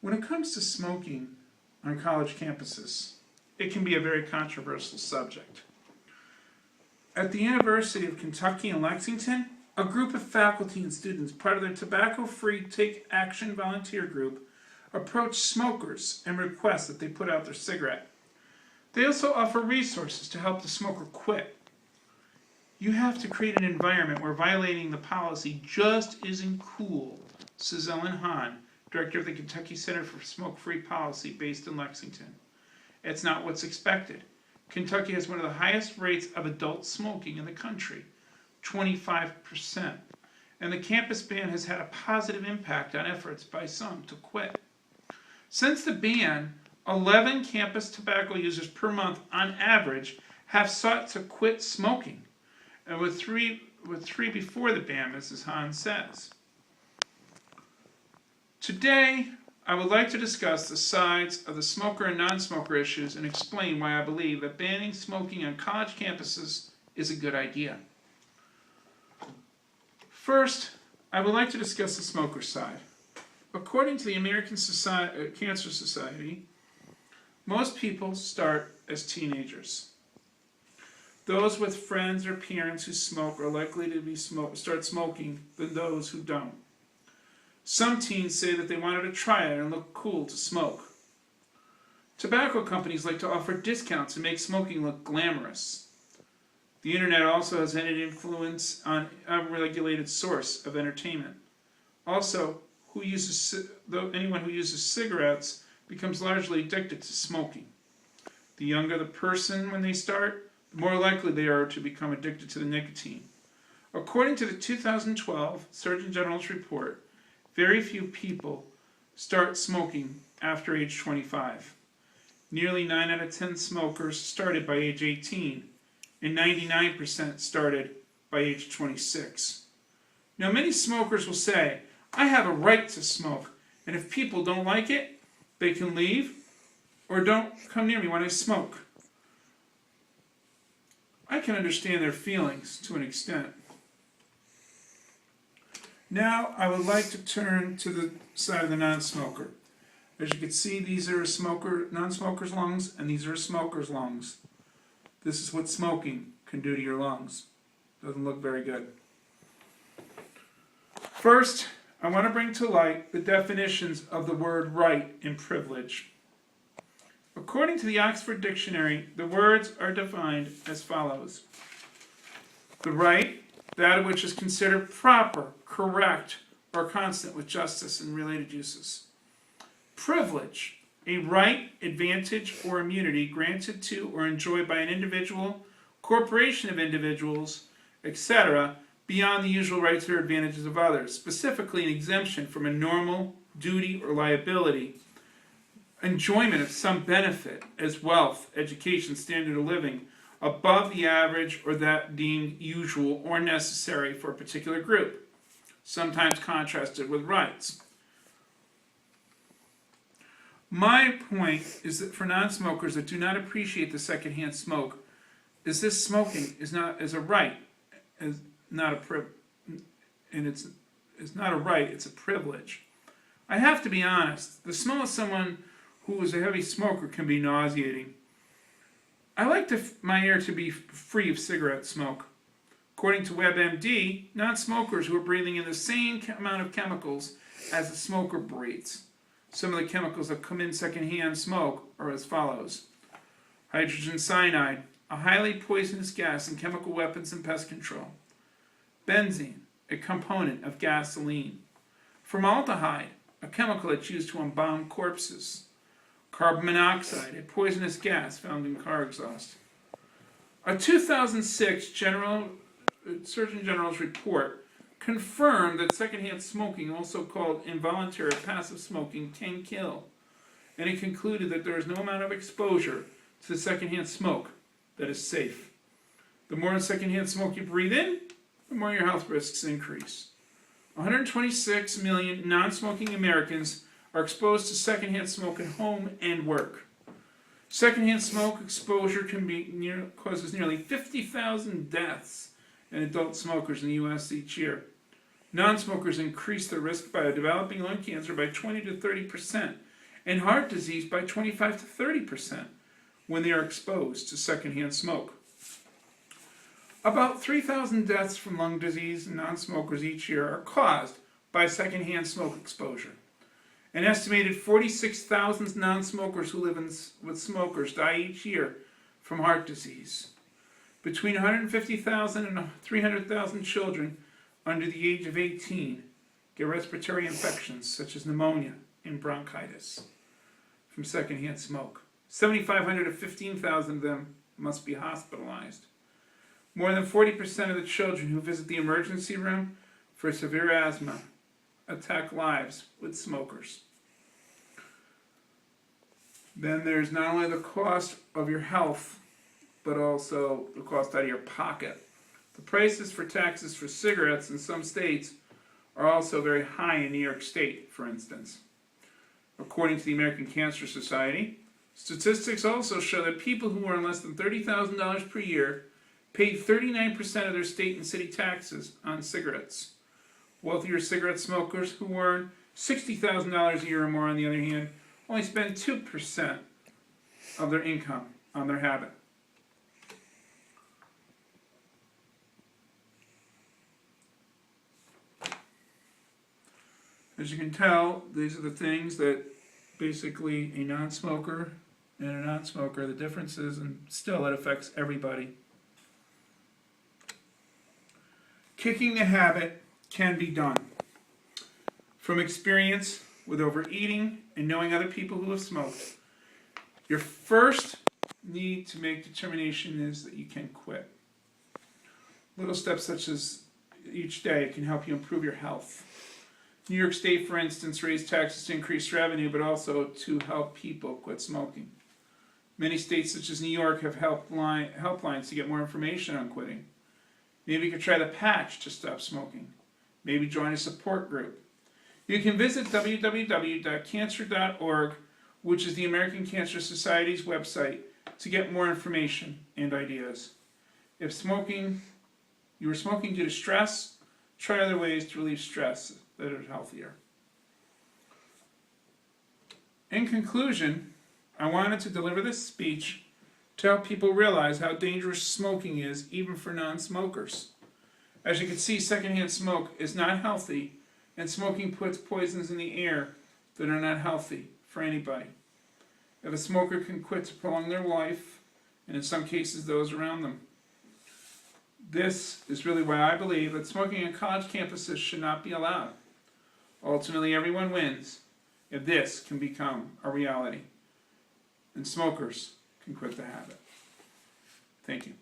When it comes to smoking on college campuses, it can be a very controversial subject. At the University of Kentucky in Lexington, a group of faculty and students, part of their tobacco-free Take Action volunteer group, approached smokers and request that they put out their cigarette. They also offer resources to help the smoker quit. You have to create an environment where violating the policy just isn't cool, says Ellen Hahn, director of the Kentucky Center for Smoke-Free Policy based in Lexington. It's not what's expected. Kentucky has one of the highest rates of adult smoking in the country, 25%. And the campus ban has had a positive impact on efforts by some to quit. Since the ban, 11 campus tobacco users per month on average have sought to quit smoking, and with three before the ban, Mrs. Hahn says. Today, I would like to discuss the sides of the smoker and non-smoker issues and explain why I believe that banning smoking on college campuses is a good idea. First, I would like to discuss the smoker side. According to the American Cancer Society, most people start as teenagers. Those with friends or parents who smoke are likely to start smoking than those who don't. Some teens say that they wanted to try it and look cool to smoke. Tobacco companies like to offer discounts and make smoking look glamorous. The internet also has an influence on a regulated source of entertainment. Also, anyone who uses cigarettes becomes largely addicted to smoking. The younger the person when they start, the more likely they are to become addicted to the nicotine. According to the 2012 Surgeon General's report, very few people start smoking after age 25. Nearly 9 out of 10 smokers started by age 18, and 99% started by age 26. Now, many smokers will say, I have a right to smoke, and if people don't like it, they can leave or don't come near me when I smoke. I can understand their feelings to an extent. Now, I would like to turn to the side of the non-smoker. As you can see, these are non-smoker's lungs, and these are a smoker's lungs. This is what smoking can do to your lungs. Doesn't look very good. First, I want to bring to light the definitions of the word right and privilege. According to the Oxford Dictionary, the words are defined as follows. The right, that which is considered proper, correct, or consonant with justice and related uses. Privilege, a right, advantage, or immunity granted to or enjoyed by an individual, corporation of individuals, etc., beyond the usual rights or advantages of others, specifically an exemption from a normal duty or liability, enjoyment of some benefit as wealth, education, standard of living, above the average or that deemed usual or necessary for a particular group, sometimes contrasted with rights. My point is that for non-smokers that do not appreciate the secondhand smoke, is this smoking is a right, is not a and it's not a right, it's a privilege. I have to be honest, the smell of someone who is a heavy smoker can be nauseating. I like my air to be free of cigarette smoke. According to WebMD, non-smokers who are breathing in the same amount of chemicals as the smoker breathes. Some of the chemicals that come in secondhand smoke are as follows. Hydrogen cyanide, a highly poisonous gas in chemical weapons and pest control. Benzene, a component of gasoline. Formaldehyde, a chemical that's used to embalm corpses. Carbon monoxide, a poisonous gas found in car exhaust. A 2006 Surgeon General's report confirmed that secondhand smoking, also called involuntary passive smoking, can kill. And it concluded that there is no amount of exposure to the secondhand smoke that is safe. The more secondhand smoke you breathe in, the more your health risks increase. 126 million non-smoking Americans are exposed to secondhand smoke at home and work. Secondhand smoke exposure causes nearly 50,000 deaths in adult smokers in the U.S. each year. Non-smokers increase their risk by developing lung cancer by 20 to 30% and heart disease by 25 to 30% when they are exposed to secondhand smoke. About 3,000 deaths from lung disease in non-smokers each year are caused by secondhand smoke exposure. An estimated 46,000 non-smokers who live with smokers die each year from heart disease. Between 150,000 and 300,000 children under the age of 18 get respiratory infections such as pneumonia and bronchitis from secondhand smoke. 7,500 to 15,000 of them must be hospitalized. More than 40% of the children who visit the emergency room for severe asthma attack lives with smokers. Then there's not only the cost of your health, but also the cost out of your pocket. The prices for taxes for cigarettes in some states are also very high in New York State, for instance. According to the American Cancer Society, statistics also show that people who earn less than $30,000 per year pay 39% of their state and city taxes on cigarettes. Wealthier cigarette smokers who earn $60,000 a year or more, on the other hand, only spend 2% of their income on their habit. As you can tell, these are the things that basically a non-smoker and a non-smoker, the differences, and still it affects everybody. Kicking the habit can be done. From experience with overeating and knowing other people who have smoked, your first need to make determination is that you can quit. Little steps such as each day can help you improve your health. New York State, for instance, raised taxes to increase revenue, but also to help people quit smoking. Many states, such as New York, have helplines to get more information on quitting. Maybe you could try the patch to stop smoking. Maybe join a support group. You can visit www.cancer.org, which is the American Cancer Society's website, to get more information and ideas. If you were smoking due to stress, try other ways to relieve stress that are healthier. In conclusion, I wanted to deliver this speech to help people realize how dangerous smoking is, even for non-smokers. As you can see, secondhand smoke is not healthy, and smoking puts poisons in the air that are not healthy for anybody. If a smoker can quit to prolong their life, and in some cases those around them. This is really why I believe that smoking on college campuses should not be allowed. Ultimately, everyone wins if this can become a reality, and smokers can quit the habit. Thank you.